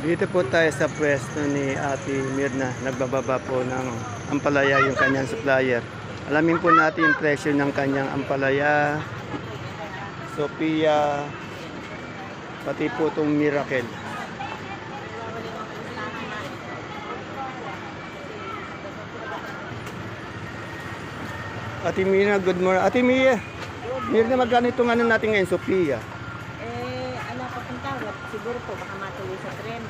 Dito po tayo sa pwesto ni Ate Mirna. Nagbababa po ng ampalaya yung kanyang supplier. Alamin po natin yung presyo ng kanyang ampalaya, Sophia, pati po itong Miracle. Ate Mirna, good morning. Ate Mirna, magkano itong ano natin ngayon, Sophia? Ala pa pong tawad. Siguro po baka matuloy sa 30.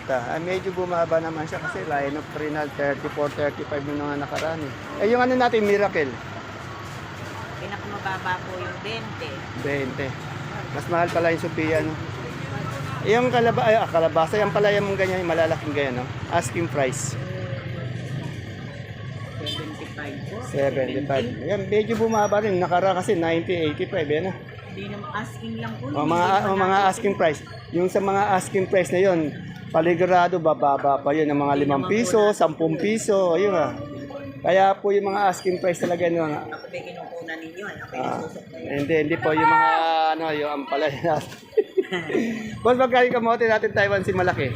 30. Ah, medyo bumaba naman siya kasi line of renal 34, 35 yung mga nakaraan eh. Yung ano natin, Miracle? Pinakamababa po yung 20. 20. Mas mahal pala yung Sophia, no? Yung kalabasa, yung palaya mong ganyan, yung malalaking ganyan, no? Asking price. 75 po. 75. Yan, medyo bumaba rin. Nakaraan kasi 90, 85, yan, no? Hindi naman asking lang po. Mga asking price. Yung sa mga asking price na yun, paligurado, bababa pa yun. Ng mga 5 piso, 10 piso, ayun ah. Kaya po yung mga asking price talaga yun. Ako ba kinukunan ninyo? Ako isusok na yun. Hindi po yung mga yung ampalaya natin. Boss, magkano kamote natin Taiwan si malaki?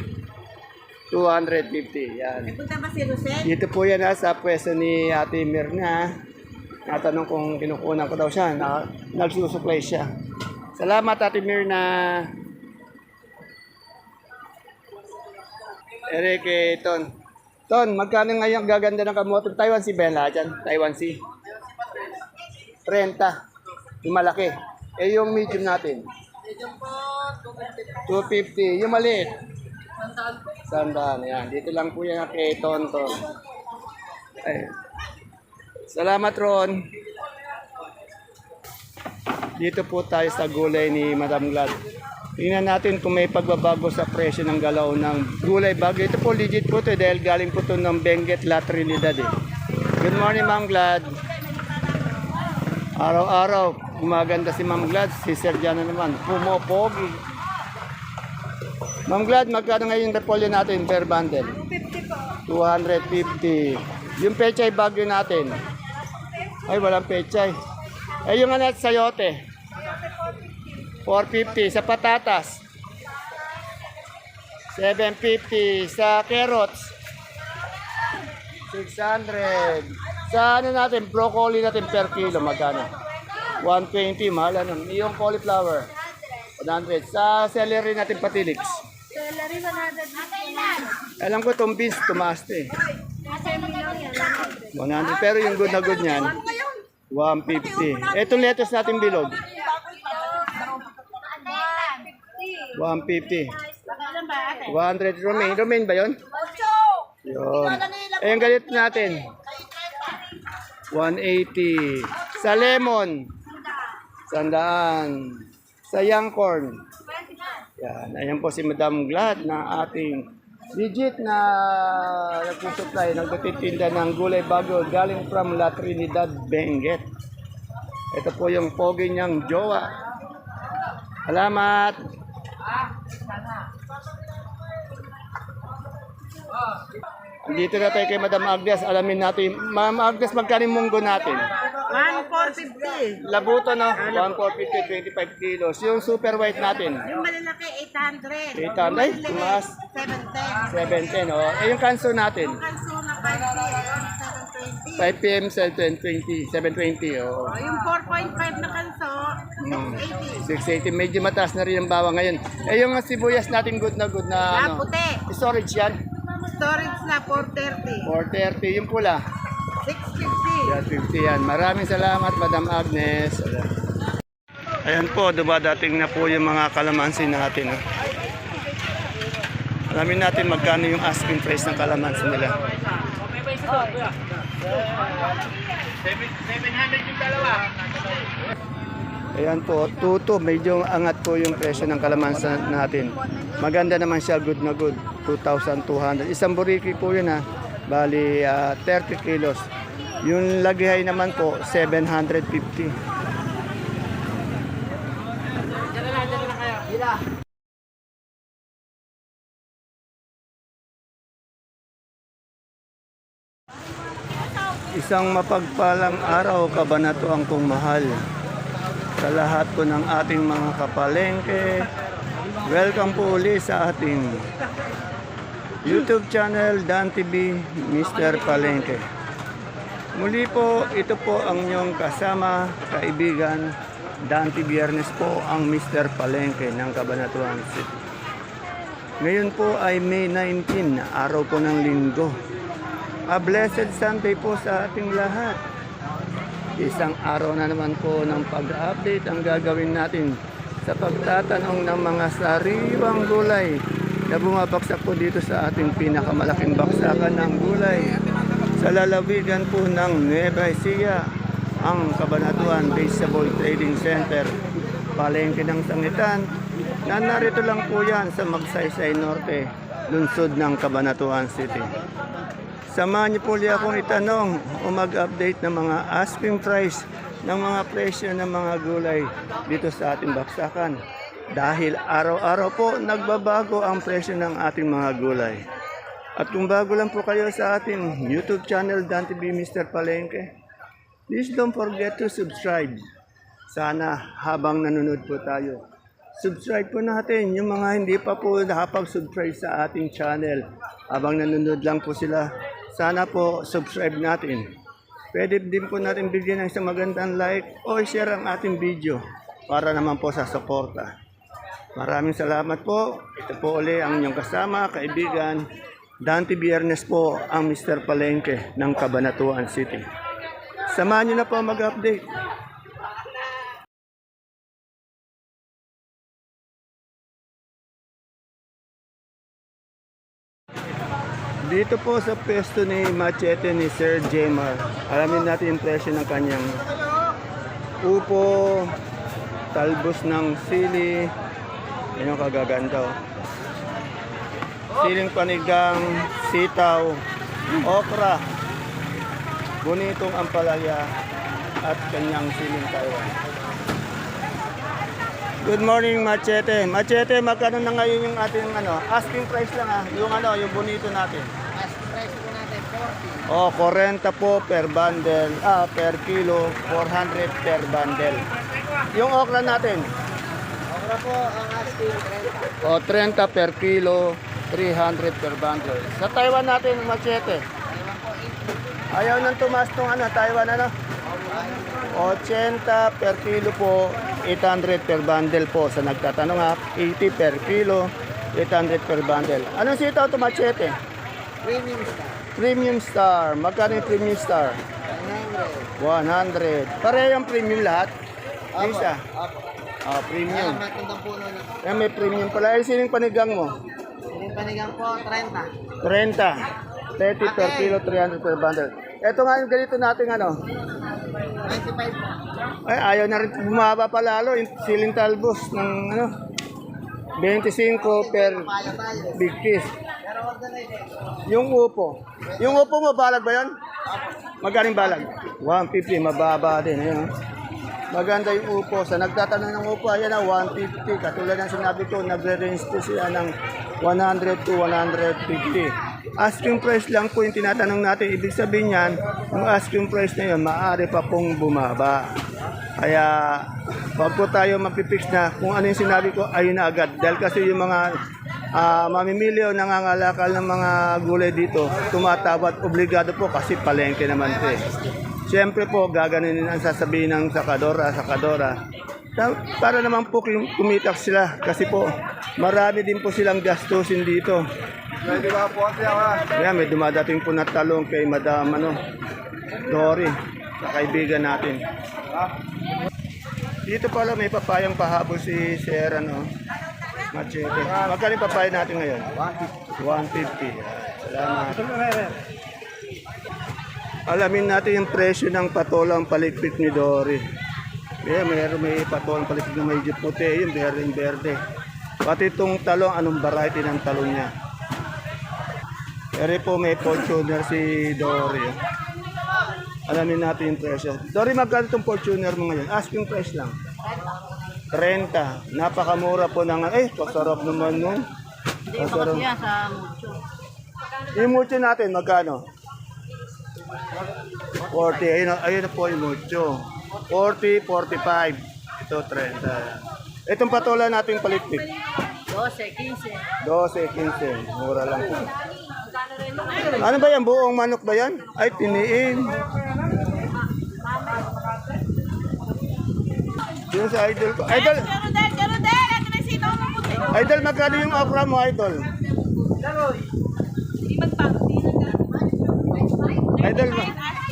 250. Yan. Punta ba si Rosel? Dito po yan sa pwesto ni Ate Mirna. Natanong kung kinukunan ko daw siya. Nagsusupply siya. Salamat Ate Mirna. Eric, Ton. Ton, magkano ngayon gaganda ng kamote? Taiwan si Bella dyan. Taiwan si 30. Yung malaki. Yung medium natin. Medium po, 250. Yung maliit. Sandaan. Yan. Dito lang po yan kay Tonton. Ay. Salamat Ron. Dito po tayo sa gulay ni Madam Glad. Tingnan natin kung may pagbabago sa presyo ng galaw ng gulay bago. Ito po legit po ito dahil galing po ito ng Benguet La Trinidad eh. Good morning Ma'am Glad. Araw-araw gumaganda si Ma'am Glad. Si Sir Jana naman. Pumopogi. Ma'am Glad, magkano ngayon repolyo natin per bundle? 250. Yung pechay bagyo natin. Ay, walang pechay. Yung ano sayote? 450. Sa patatas? 750. Sa carrots? 600. Sa ano natin, broccoli natin per kilo, magkano? 120, mahal ano. Yung cauliflower? 100. Sa celery natin patilix? Celery 100. Alam ko itong beans, tumaas na eh. 100. Pero yung good na good niyan, 150. Itong lettuce natin bilog, 150. 100 romaine. Romaine ba yun? Yun. Yung galit natin, 180. Sa lemon, 100. Sa young corn, yan. Ayan po si Madam Glad na ating legit na nagsusupply, nagtitinda ng gulay bago galing from La Trinidad, Benguet. Ito po yung pogi niyang jowa. Salamat! Dito na tayo kay Madam Agnes. Alamin natin. Ma'am Agnes, magkano yung munggo natin? 1,450. Labuto, no? 1,450, 25 kilos. Yung super white natin? Yung malalaki, 800. 800? Ay, tumaas. 710. 710, oh. Eh, yung kanso natin? Kanso na 5 5 p.m. 720, 720, oh. Yung 4.5 na kanso, 680. 680, medyo mataas na rin ang bawang ngayon. Eh, yung sibuyas natin good na ano? Puti. Storage yan? Storage na 430. 430, yung pula? 650. Yan, 50 yan. Maraming salamat, Madam Agnes. Ayan po, dumadating na po yung mga kalamansi natin. Oh. Alamin natin magkano yung asking price ng kalamansi nila. 700 yung dalawa. Ayan po, tuto, medyo angat po yung presyo ng kalamansi natin. Maganda naman siya, good na good, 2,200. Isang buriki po yun ha, bali 30 kilos. Yung lagihay naman po, 750. Isang mapagpalang araw, kabanatuan kong mahal. Sa lahat po ng ating mga kapalengke, Welcome po uli sa ating YouTube channel Dan TV Mr. Palengke. Muli po, ito po ang inyong kasama, kaibigan Dante Biernes po ang Mr. Palengke ng Cabanatuan City. Ngayon po ay May 19, araw po ng linggo. A blessed Sunday po sa ating lahat. Isang araw na naman po ng pag-update ang gagawin natin sa pagtatanong ng mga sariwang gulay na bumabaksak po dito sa ating pinakamalaking baksakan ng gulay sa lalawigan po ng Nueva Ecija, ang Cabanatuan Vegetable Trading Center, palengke ng Sangitan, na narito lang po yan sa Magsaysay Norte, lungsod ng Cabanatuan City. Samahan niyo po liya akong itanong o mag-update ng mga asking price ng mga presyo ng mga gulay dito sa ating baksakan. Dahil araw-araw po nagbabago ang presyo ng ating mga gulay. At kung bago lang po kayo sa ating YouTube channel Dan TV Mr. Palengke, please don't forget to subscribe. Sana habang nanonood po tayo, subscribe po natin yung mga hindi pa po nakapag-subscribe sa ating channel. Habang nanonood lang po sila, sana po subscribe natin. Pwede din po natin bigyan ng isang magandang like o share ang ating video para naman po sa suporta. Maraming salamat po. Ito po uli ang inyong kasama, kaibigan Dante Biernes po ang Mr. Palengke ng Cabanatuan City. Samahan niyo na po mag-update. Dito po sa pwesto ni Machete ni Sir Jemar, alamin natin yung presyo ng kanyang upo, talbos ng sili, yan yung kagaganda. Siling panigang, sitaw, okra, bonitong ampalaya, at kanyang siling Taiwan. Good morning, Machete. Machete, magkano na ngayon yung ating asking price lang yung bonito natin. Asking price po natin, 40. Oh, 40 po per bundle, per kilo, 400 per bundle. Yung okra natin, Okra po ang asking 30. oh, 30 per kilo, 300 per bundle. Sa Taiwan natin, Machete, Taiwan po, 80. ayaw nang tumas tong Taiwan 80 per kilo po, 800 per bundle po. Sa nagtatanong 80 per kilo, 800 per bundle. Anong sitaw ito, Machete? Premium star. Premium Star. Magkano yung Premium Star? 100. 100. Pareho yung premium lahat? Isa. Apo. Premium. Matundang puno na. Yan, may premium pala. Yung siling panigang mo? Yung panigang po, 30. 30. 30 per kilo, 300 per bundle. Ito nga yung ganito natin 95. Ay, ayaw na rin bumaba pa lalo. Yung siling talbos ng 25 per Paya tayo. big piece. Pero order na ito. Yung upo. Yung upo mo, balag ba yan? Magaling balag? 150, mababa din. Ayun. Maganda yung upo. Sa nagtatanong ng upo, ayan 150. Katulad ng sinabi ko, nagre-range po siya ng 100 to 150. Asking price lang po yung tinatanong natin. Ibig sabihin yan, yung asking price na yun, maaari pa pong bumaba. Kaya, wag po tayo mapipix na kung ano yung sinabi ko, ayun na agad. Dahil kasi yung mga mamimili o nangangalakal ng mga gulay dito, tumatawad, obligado po kasi palengke naman po eh. Siyempre po, gaganin ang sasabihin ng sakadora. Para naman po kumitak sila kasi po, marami din po silang gastusin dito. Kaya may dumadating po na talong kay Madam Dory, sa kaibigan natin. Dito pala may papayang pahabol si Sir Machete. Magkano yung papaya natin ngayon? 150. Salamat. Alamin natin yung presyo ng patolang palikpik ni Dory. May patolang palikpik na may puti, yung berde. Pati itong talong, anong variety ng talong niya. Pero po may Fortuner si Dory. Alamin natin yung presyo. Dory, magkano itong Fortuner mo ngayon? Asking price lang. 30. Napakamura po ng... pasarap naman nun. Hindi, baka siya sa mucho. Yung mucho natin, magkano? 40. Ayun na po yung mucho. 40, 45. Ito, 30. Itong patola natin palikpik. 12, 15. Mura lang po. Ano ba yan? Buong manok ba yan? Ay, tiniin. Yun sa idol ko. Idol, idol, magkano yung okra mo, idol? Idol mo?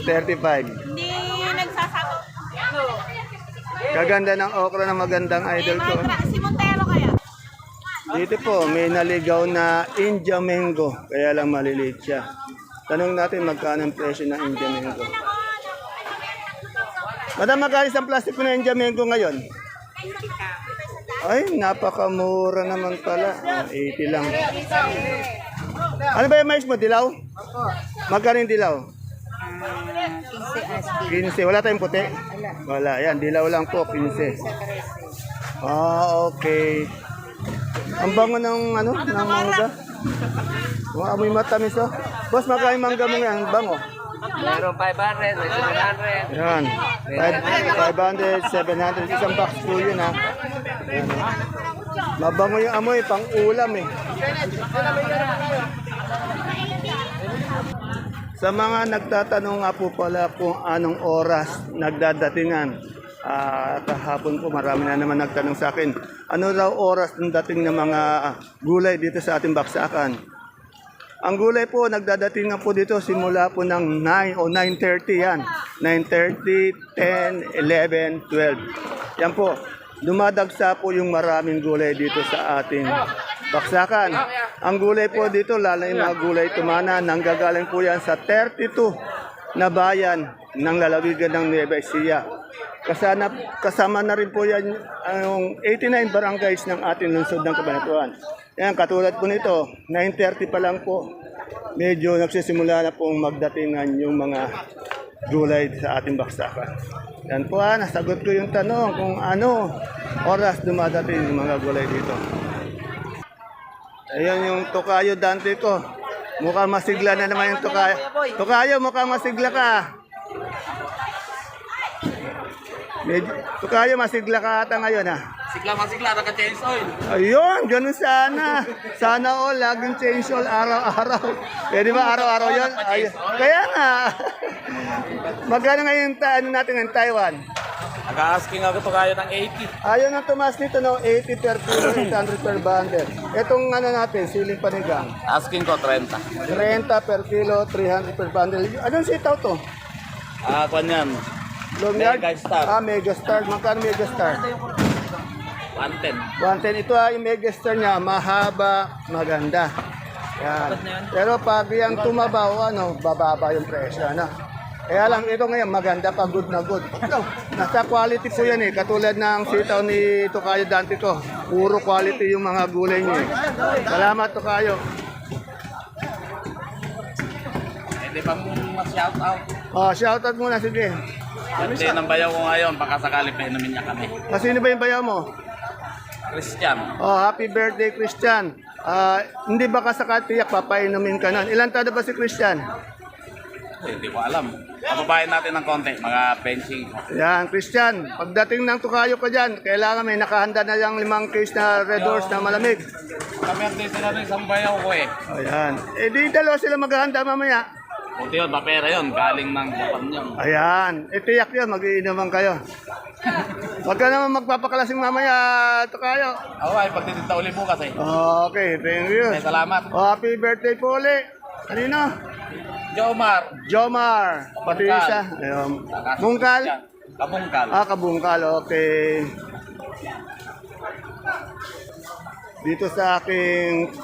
35. Hindi nagsasako. Kaganda ng okra na magandang idol ko. Si Montero kaya? Dito po, may naligaw na India Mango. Kaya lang maliliit siya. Tanong natin magkano ang presyo ng India Mango. Madam, magkano isang plastic po ng India Mango ngayon? Ay, napakamura naman pala. 80 lang. Ano ba yung mais mo? Dilaw? Magkano yung dilaw? 15. Wala tayong puti? Wala. Yan, dilaw lang po. 15. Ah, okay. Ang bango ng ano, ng mangga. Amoy matamis oh. Boss, magkano yung mangga mo yan? Ang bango. Meron 500, may 700. Yan. 500, 700. Isang box po yun ha. Yan. Mabango yung amoy, pang ulam eh. Sa mga nagtatanong nga po pala kung anong oras nagdadatingan, kahapon po marami na naman nagtanong sa akin, ano raw oras ng dating ng mga gulay dito sa ating baksakan. Ang gulay po, nagdadatingan po dito simula po ng 9 o 9:30 yan. 9:30, 10, 11, 12. Yan po, dumadagsa po yung maraming gulay dito sa ating baksakan. Ang gulay po dito, lalo yung mga gulay tumana, nanggagaling po yan sa 32 na bayan ng lalawigan ng Nueva Ecija. Kasama na rin po yan ang 89 barangays ng ating lungsod ng Cabanatuan. Yan, katulad po nito, 9:30 pa lang po, medyo nagsisimula na pong magdatingan yung mga gulay sa ating baksakan. Yan po nasagot ko yung tanong kung ano oras dumadating yung mga gulay dito. Ayan yung Tokayo Dante ko. Mukhang masigla na naman yung Tokayo. Tokayo, mukhang masigla ka. Tokayo, masigla ka ata ngayon ha. Masigla, naka-change oil. Ayun, ganun sana. Sana all, laging change all araw-araw. Pwede ba araw-araw yun? Ayun. Kaya nga. Magkano ngayon ano natin ng Taiwan? Naka-asking ako to kayo ng 80. Ayaw na tumas nito, no? 80 per kilo, 800 per bundle. Itong ano natin, siling panigang. Asking ko 30. 30 per kilo, 300 per bundle. Anong sitaw to? Kanyan. Longyard? Megastar. Megastar. Magkano Megastar? 110. 110. Ito yung Megastar niya, mahaba, maganda. Yan. Pero pag yung tumabaw, bababa yung presyo. Kaya lang, ito ngayon, maganda pa, good na good. Nasa quality po yan eh. Katulad ng sitaw ni Tokayo Dante ko. Puro quality yung mga gulay niya eh. Salamat, Tokayo. Hindi pa mo ma-shout out. Shoutout muna, sige. Birthday ng bayaw ko ngayon, baka sakali painumin niya kami. Sino ba yung bayaw mo? Christian. Happy birthday, Christian. Hindi ba ka sa katiyak, papainumin ka nun? Ilan taon na ba si Christian? Hindi ko alam. Pababayin natin ng konti, mga benching. Yan, Christian. Pagdating ng Tokayo ko dyan, kailangan may nakahanda na yung 5 case na Red Horse na malamig. Kami ang sila ng isang bayaw ko eh. Ayan. Di dalawa sila maghahanda mamaya. Buti yun, papera yun, galing ng Japan yun. Ayan. Tiyak yun, mag-iinuman kayo. Huwag ka naman magpapakalasing mamaya, Tokayo. Okay, pagtitinda uli bukas eh. Okay, thank you. Okay, salamat. Happy birthday po ulit. Kanino? Jomar. Jomar. Pati Bungkal. isa. Ayun. Bungkal? Kabungkal. Kabungkal. Okay. Dito sa aking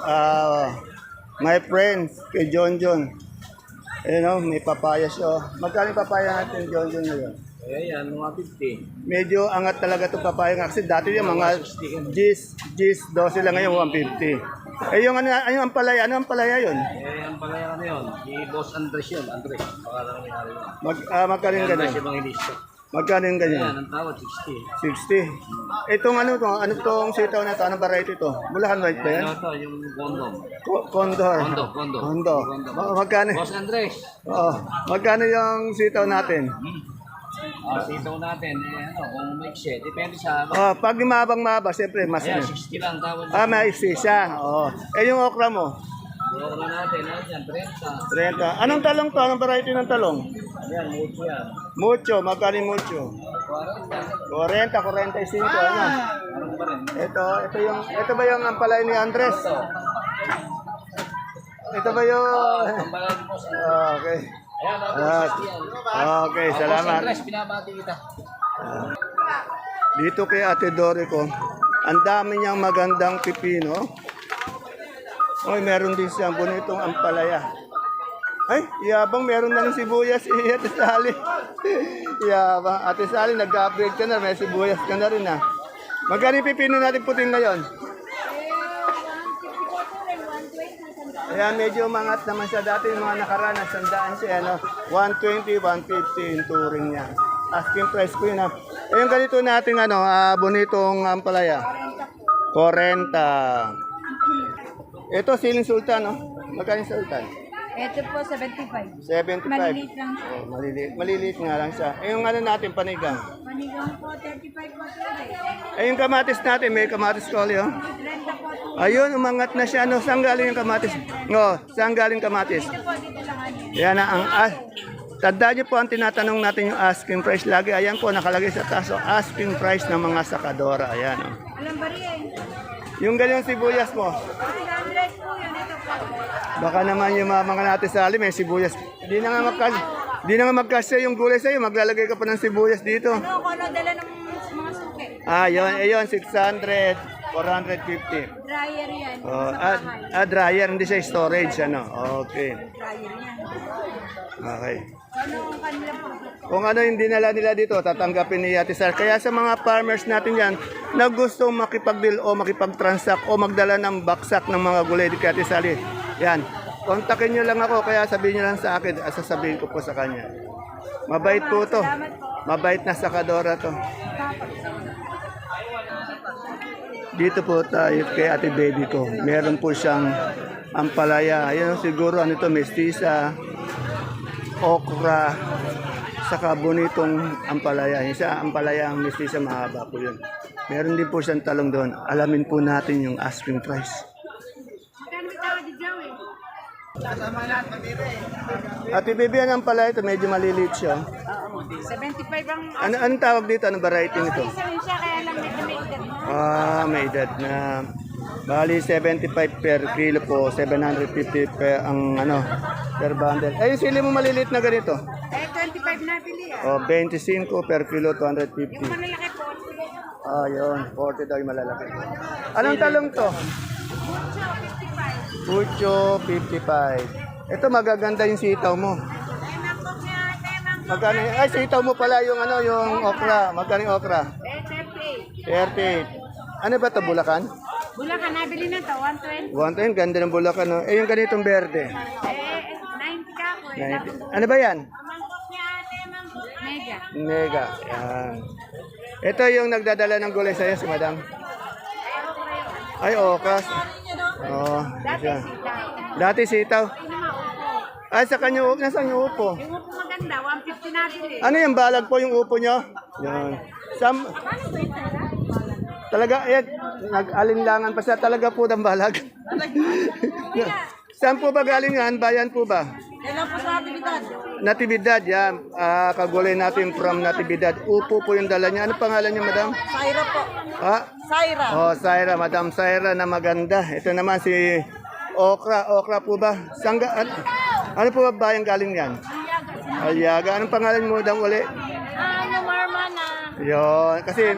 my friends, kay John John. May papaya siya. Magkano yung papaya natin, John John, ngayon? Ayan, mga 50. Medyo angat talaga itong papaya. Kasi dati yung mga G's 12 lang ngayon, 150. Yung ano ang palaya? Ano ang palaya yun? Ang palaya ano yun? Si Boss Andres yun. Andres. Pangalan ng nangyari yun. Magkano yung ganyan? Andres yung mga inisyo. Magkano yung ganyan? Ayan, ang tawad 60. 60. Itong ano tong sitaw na ito? Anong variety ito? Bulacan White ba yan? Ano to? Yung kondom. Condor. Kondo. Magkano? Boss Andres. Oo. Magkano yung sitaw natin? Sitaw natin, kung may share, depende sa... Pag mabang-maba, siyempre, mas... Ayan, 60 lang tawad. may siya. Yung okra mo? Yung natin, yan, 30. 30. Anong talong to? Anong variety ng talong? Ayan, mucho yan. Mucho, magkano yung mucho? 40, 45, ano? Ito ba yung ampalay ni Andres? Ito ba yung... Okay. Okay, salamat. Pinabati kita. Dito kay Ate Dorico, ang dami niyang magandang pipino. Meron din siyang bonitong ampalaya. Ay, yabang meron na ng sibuyas Ate Sally. Yabang. Ate Sally, nag-upgrade ka na. May sibuyas ka na rin Magkano yung pipino natin puting ngayon? Ayan, medyo umangat naman siya dati. Yung mga nakaraan, sandaan siya. 120, 150 yung touring niya. Asking price ko yun yung ganito natin bonitong ampalaya. 40. Ito, siling sultan, Magkano yung sultan? Ito po, 75. 75. Maliliit lang. Maliliit. Maliliit nga lang siya. Yung natin, panigang. Panigang po, 35 po sir. Yung kamatis natin, may kamatis ko ulit, 30 po ito. Ayun, umangat na siya. Saan galing yung kamatis? Saan galing kamatis? Ito po, dito lang Yan tandaan niyo po ang tinatanong natin yung asking price lagi. Ayan po, nakalagay sa taso, asking price ng mga sakadora. Ayan. Alam ba rin? Yung ganyang sibuyas mo, 100 po yun. Ito po. baka naman yung mga natin sa alim, may sibuyas. Di na nga magkasya yung gulay sa'yo. Maglalagay ka pa ng sibuyas dito. Kung ano dala ng mga suki? Yun, 600, 450. Dryer yan. Dryer, hindi siya storage, Okay. Dryer yan. Okay. Ano ang kanila po? Kung ano yung dinala nila dito, tatanggapin ni Ate Sal. Kaya sa mga farmers natin yan, na gustong makipag-deal o makipag-transact o magdala ng baksak ng mga gulay di kay Ate Sally, yan. Kontakin nyo lang ako, kaya sabihin nyo lang sa akin, sasabihin ko po sa kanya. Mabait po to. Mabait na sakadora to. Dito po tayo kay Ate Baby ko. Meron po siyang ampalaya. Ayan, siguro ano to, mestiza, okra, saka bonitong ampalaya. Isa ampalaya ang mestiza, mahaba po yun. Meron din po siyang talong doon. Alamin po natin yung asking price. Ate Baby, ang ampalaya ito, medyo maliliit siya. 75 ang Anong tawag dito? Anong variety nito? isa rin siya, kaya lang medyo may edad na. May edad na. Bali 75 per kilo po, 750 per per bundle. Yung sili mo maliliit na ganito. 25 na bili 25 per kilo, 250. Yung malalaki po. Yun, 40 daw yung malalaki. Anong talong to? Pucho, 55. Ito magaganda yung sitaw mo. Magkano? Sitaw mo pala yung yung okra. Magkano yung okra? 38. Ano ba to, Bulacan? Bulacan, nabili na to, 120. 110, ganda ng Bulacan, yung ganitong berde. 90 ka po. 90. Ano ba yan? Mangkok niya ate, mangkok. Mega. Mega. Yan. Ito yung nagdadala ng gulay sa'yo, si Madam. Ay, okras. Siya. Dati sitaw. Sa kanya, nasaan yung upo? Yung upo maganda, 150 nabili. Ano yung balag po yung upo nyo? Yan. Talaga, nag-alinlangan pa siya. Talaga po ng balag. Saan po ba galing yan? Bayan po ba? Kailan po sa Natividad? Natividad, yan. Kagulay natin from Natividad. Upo po yung dala niya. Ano pangalan niya, Madam? Saira po. Saira. Saira. Madam Saira na maganda. Ito naman si Okra. Okra po ba? Ano po ba bayang galing yan? Aliaga. Anong pangalan mo, Madam, uli? Marmana. Yun. Kasi,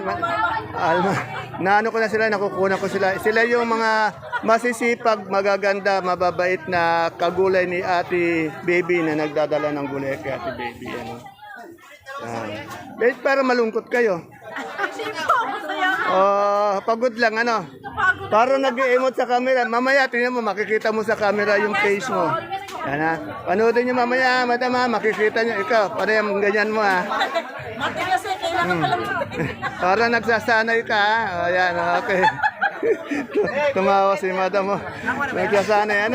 naano ko na sila, nakukunan ko sila. Sila yung mga masisipag, magaganda, mababait na kagulay ni Ate Baby na nagdadala ng gulay kay Ate Baby. Yan. Para malungkot kayo. Pagod lang, Para nag-emote sa camera. Mamaya, tingnan mo, makikita mo sa camera yung face mo. Yan, panoodin nyo mamaya, Madam, makikita nyo. Ikaw, para yung ganyan mo, Matigas kailangan pa lang. Para nagsasanay ka, Yan, okay. Tumawa si Madam, Nagsasanay,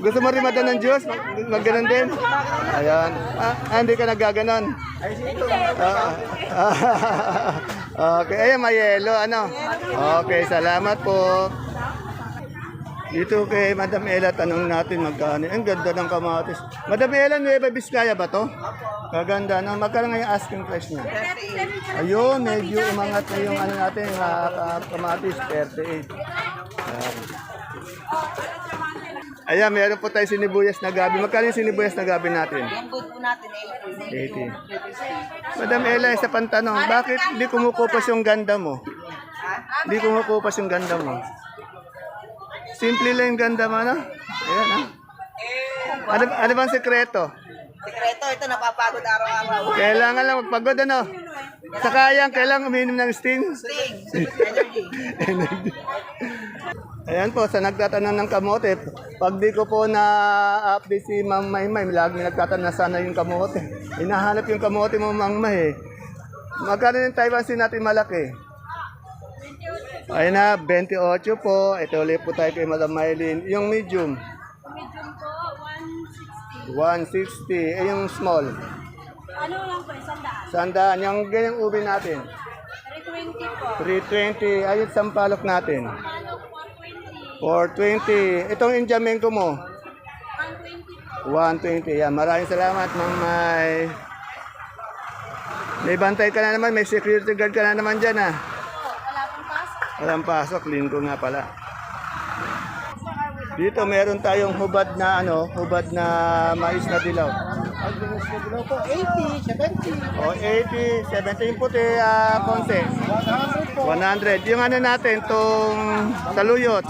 Gusto mo rin mada ng juice? Magganon din? Ayan. Hindi ka nagaganon? Okay, ayan, may yelo, ano? Okay, salamat po. Dito kay Madam Ella, tanong natin magkano. Ang ganda ng kamatis. Madam Ella, Nueva Vizcaya ba to? Kaganda. No? Magkano nga yung asking price niya? Ayun, medyo umangat na yung ano natin, kamatis, 38. Ayan, meron po tayo sinibuyas na gabi. Magkano yung sinibuyas na gabi natin? Yung food po natin, 80. Madam Ella, isa pang tanong, bakit hindi kumukupas yung ganda mo? Hindi kumukupas yung ganda mo? Simple lang yung ganda mo, no? Ayan, ha? Ano bang sekreto? Sekreto, ito napapagod araw-araw. Kailangan lang magpagod, ano? Sa kayang, kailangan uminom ng sting. Energy. Ayan po, sa nagtatanong ng kamote, pag di ko po na-update si Mang Maymay, lagi nagtatanong na sana yung kamote. Hinahanap yung kamote mo, Mang May. Magkano yung Taiwan sin natin malaki? Ayun na, 28 po. Ito ulit po tayo kay Madam Maylin. Yung medium? Medium po, 160. 160. Eh, yung small? Ano lang po, 100. Sandaan. Yung ganyang ubi natin? 320 po. 320. Ayun, sampalok natin? Ano, 420. 420. Itong Indian Mengo mo? 120 po. 120. Yan. Maraming salamat, Mang May. May bantay ka na naman. May security guard ka na naman dyan, ha? Wala pong pasok. Walang pasok. Linggo nga pala. Dito meron tayong hubad na mais na dilaw. Ang mais na dilaw po, 80, 70. O, 80, 70 yung puti, konse. 100. Yung ano natin, tong saluyot.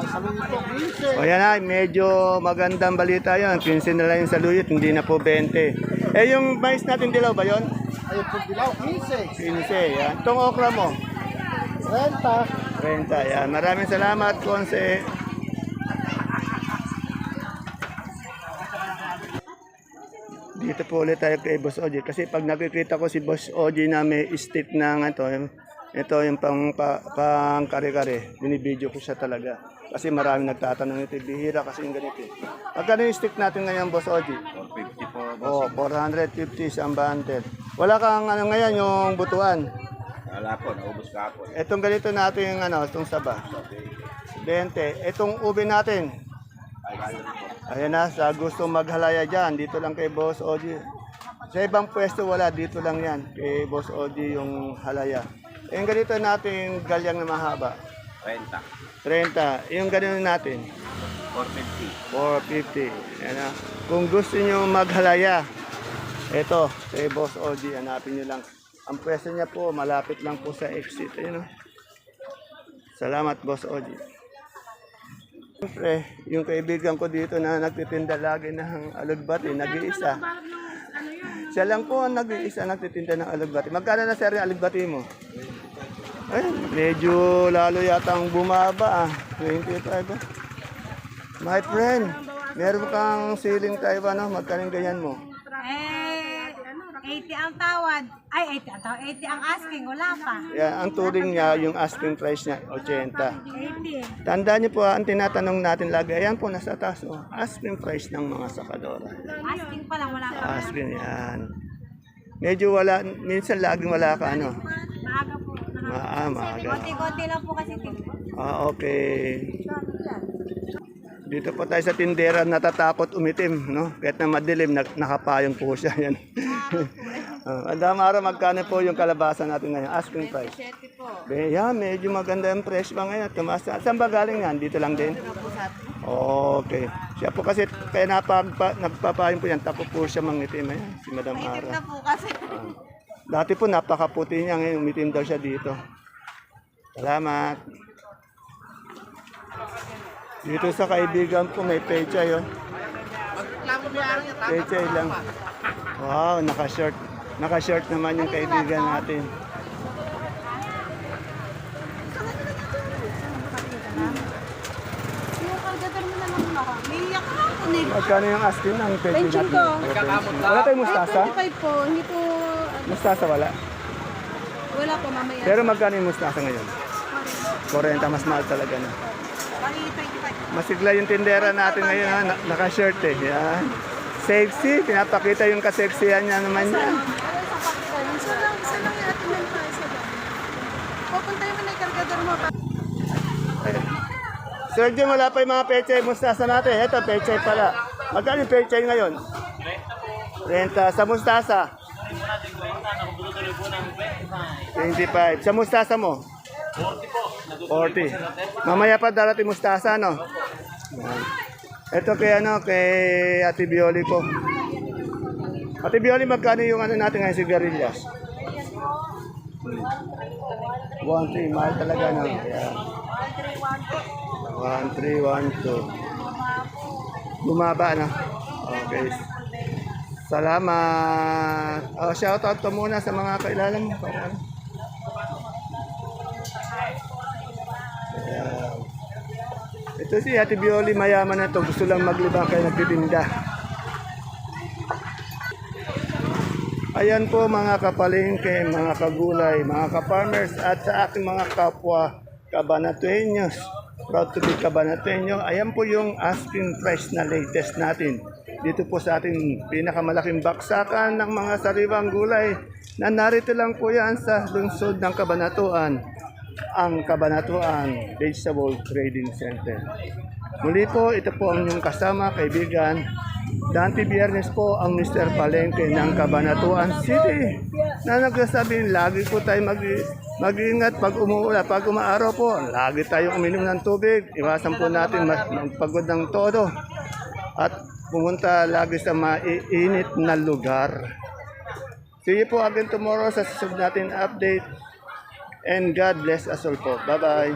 O yan na, medyo magandang balita yun. 15 na lang yung saluyot, hindi na po 20. Eh, yung mais natin dilaw ba yun? Ayun po dilaw, 15. 15, yan. Tong okra mo? 30. 30, yan. Maraming salamat, konse. Dito po ulit tayo kay Boss Oji kasi pag nakikita ko si Boss Oji na may stick ng ito yung pang kare-kare, binibideo ko siya talaga. Kasi maraming nagtatanong ito, bihira kasi yung ganito. Magkano yung stick natin ngayon, Boss Oji? 450 po. Oh, 450 isang bundle. Wala kang ngayon yung butuan. Wala po, naubos ka po. Itong ganito natin yung itong saba. 20. Itong ube natin. Ayan na, sa gusto maghalaya dyan, dito lang kay Boss Oji. Sa ibang pwesto wala, dito lang yan, kay Boss Oji yung halaya. Yung ganito natin, galyang na mahaba. 30. Yung ganito natin, 450. Ayan na. Kung gusto nyo maghalaya, ito, kay Boss Oji, hanapin nyo lang. Ang pwesto niya po, malapit lang po sa exit. Ayun, no? Salamat, Boss Oji. Siyempre, yung kaibigan ko dito na nagtitinda lagi ng alugbati, nag-iisa. Siya lang po ang nag-iisa nagtitinda ng alugbati. Magkano na sir yung alugbati mo? Ay, medyo lalo yata ang bumaba 25. My friend, meron kang siling Taiwan, no? Magkano yung ganyan mo? 80 ang tawad. Ay, 80 ang tawad. 80 ang asking. Wala pa. Yan, ang turing niya, yung asking price niya, 80. 80. Tandaan niyo po, ang tinatanong natin lagi, ayan po, nasa taas, oh, asking price ng mga sakadora. Asking pa lang. Wala pa. Asking yan. Medyo wala, minsan laging wala ka, ano? Maaga po. Maaga. Konti-konti lang po kasi. Okay. Dito po tayo sa tindera, natatakot umitim, no? Kahit na madilim, nakapayong po siya. Yan. Madam Ara, magkano po yung kalabasa natin ngayon? Asking price. 7 po. Yeah, medyo maganda yung fresh ba ngayon? Tumasa. Saan ba galing yan? Dito lang din? Okay. Siya po kasi, kaya nagpapayong po yan, tako po siya mangitim. Ayan, si Madam Itim Ara. na po kasi. Dati po napakaputi niya, ngayon umitim daw siya dito. Salamat. Dito sa kaibigan ko may pechay, oh. Pechay lang. Wow, naka-short. Naka-short naman yung kaibigan natin. Yung kaldatar mo na lang ako. Umiiyak ka ako ni. Magkano yung asking ng pechay Pension natin? ko. Wala tayong mustasa? 25 po. Hindi po. Mustasa wala. Wala po mamaya. Pero magkano yung mustasa ngayon? 40, mas mahal talaga na. Masigla yung tindera natin ngayon, ha? Naka-shirt eh. Yan. Sexy, pinapakita yung kaseksihan niya naman yan. Sergio, wala pa yung mga pechay mustasa natin. Ito, pechay pala. Magkano yung pechay ngayon? Renta. Sa mustasa? 25. Sa mustasa mo? 40. Mamaya pa darating mustasa, no? Ito kay Ate Bioli ko. Ate Bioli, magkano yung natin ngayon sigarilyas? 1.3, mahal talaga, no? Ayan. 1.3, 1.2. Bumaba, no? Okay. Salamat. Shoutout to muna sa mga kailala mo. Ayan. Ito si Ate Bioli, mayaman na to. Gusto lang maglibang kaya nagtitinda. Ayan po mga kapalengke, mga kagulay, mga ka-farmers at sa aking mga kapwa Cabanatueños. Proud to be Cabanatueño. Ayan po yung asking price na latest natin. Dito po sa ating pinakamalaking baksakan ng mga sariwang gulay na narito lang po yan sa lungsod ng Cabanatuan, ang Cabanatuan Vegetable Trading Center. Muli po, ito po ang inyong kasama, kaibigan. Dante Biernes po ang Mr. Palengke ng Cabanatuan City na nagsasabing lagi po tayo mag-ingat pag umuulan, pag umaaraw po, lagi tayong uminom ng tubig, iwasan po natin magpagod ng todo at pumunta lagi sa mainit na lugar. See you po again tomorrow sa susunod natin update and God bless us all po. Bye-bye.